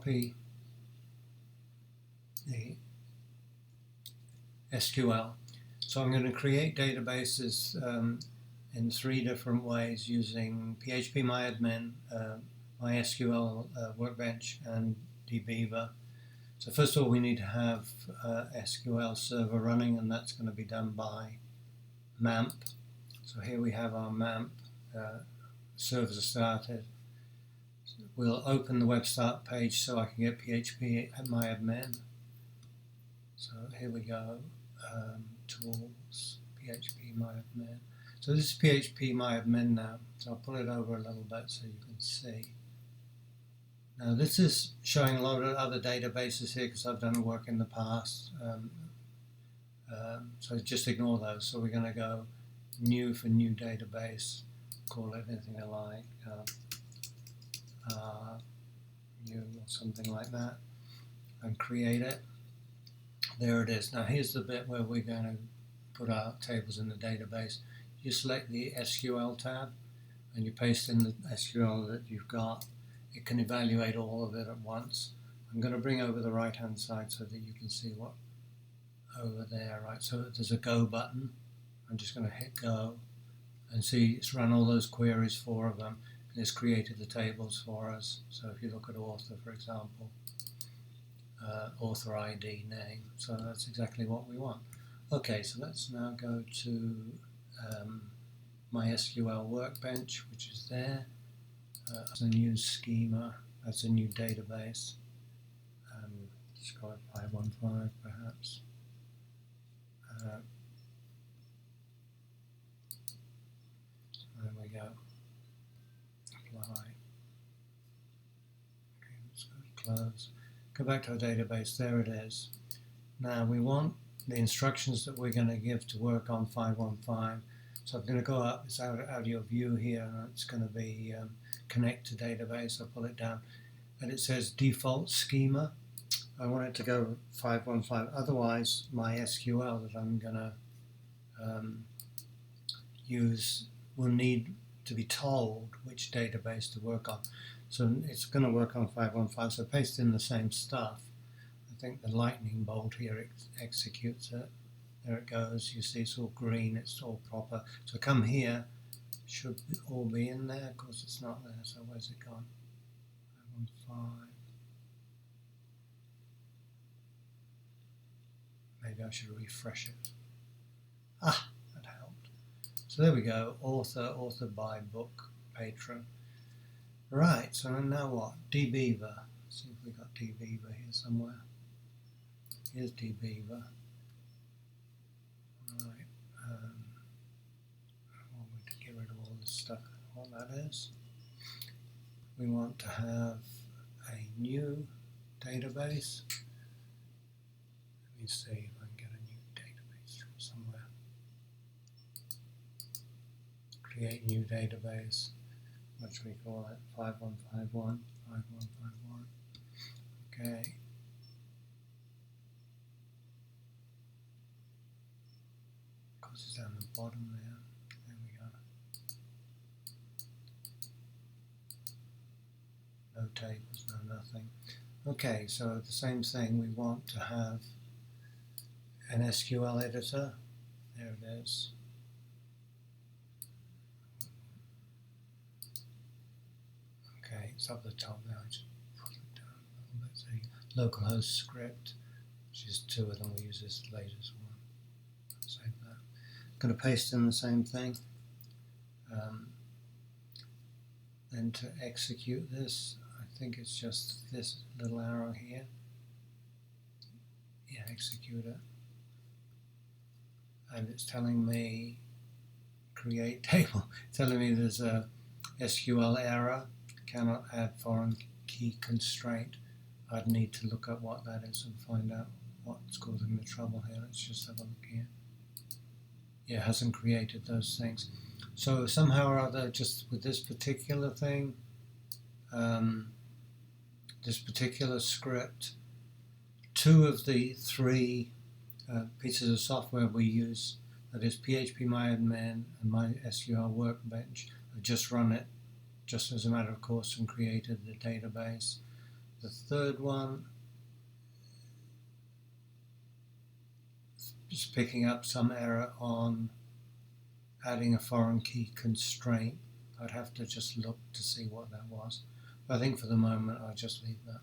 copy the SQL. So I'm going to create databases in 3 different ways using phpMyAdmin, MySQL Workbench, and dbeaver. So first of all, we need to have SQL server running, and that's going to be done by MAMP. So here we have our MAMP servers are started. We'll open the web start page so I can get phpMyAdmin. So here we go, tools, phpMyAdmin. So this is phpMyAdmin now. So I'll pull it over a little bit so you can see. Now this is showing a lot of other databases here because I've done work in the past. So just ignore those. So we're going to go new for new database, call it anything I like, new or something like that, and create it. There it is. Now here's the bit where we're going to put our tables in the database. You select the SQL tab and you paste in the SQL that you've got. It can evaluate all of it at once. I'm going to bring over the right hand side so that you can see what over there, right? So there's a go button. I'm just going to hit go and see it's run all those queries, 4 of them, and it's created the tables for us. So if you look at author, for example, author ID, name, so that's exactly what we want. Okay, so let's now go to MySQL Workbench, which is there. That's a new schema, that's a new database. Let's call it 515 perhaps. There we go. Apply. Okay, let's go to close. Go back to our database. There it is. Now we want the instructions that we're going to give to work on 515. So I'm going to go up. It's out of your view here. And it's going to be connect to database. I'll pull it down. And it says default schema. I want it to go 515. Otherwise, my SQL that I'm going to use will need to be told which database to work on. So it's going to work on 515, so paste in the same stuff. I think the lightning bolt here executes it. There it goes. You see it's all green, it's all proper. So come here, should all be in there. Of course it's not there, so where's it gone? 515. Maybe I should refresh it. Ah, that helped. So there we go, author, authored by, book, patron. Right, so now what? dbeaver. Let's see if we got dbeaver here somewhere. Here's dbeaver. Right, I want to get rid of all this stuff. What that is. We want to have a new database. Let me see if I can get a new database from somewhere. Create new database. What should we call it? 5151. 5151. Okay. Of course, it's down the bottom there. There we go. No tables, no nothing. Okay, so the same thing. We want to have an SQL editor. There it is. Okay, it's up the top now. I just put it down a little bit. So localhost script, which is 2 of them. We use this latest one. I'll save that. I'm going to paste in the same thing. Then to execute this, I think it's just this little arrow here. Yeah, execute it. And it's telling me create table. It's telling me there's a SQL error, cannot add foreign key constraint. I'd need to look up what that is and find out what's causing the trouble here. Let's just have a look here. Yeah, it hasn't created those things. So somehow or other, just with this particular thing, this particular script, 2 of the 3 pieces of software we use, that is phpMyAdmin and MySQL Workbench, I've just run it just as a matter of course and created the database. The third one, just picking up some error on adding a foreign key constraint. I'd have to just look to see what that was. But I think for the moment I'll just leave that.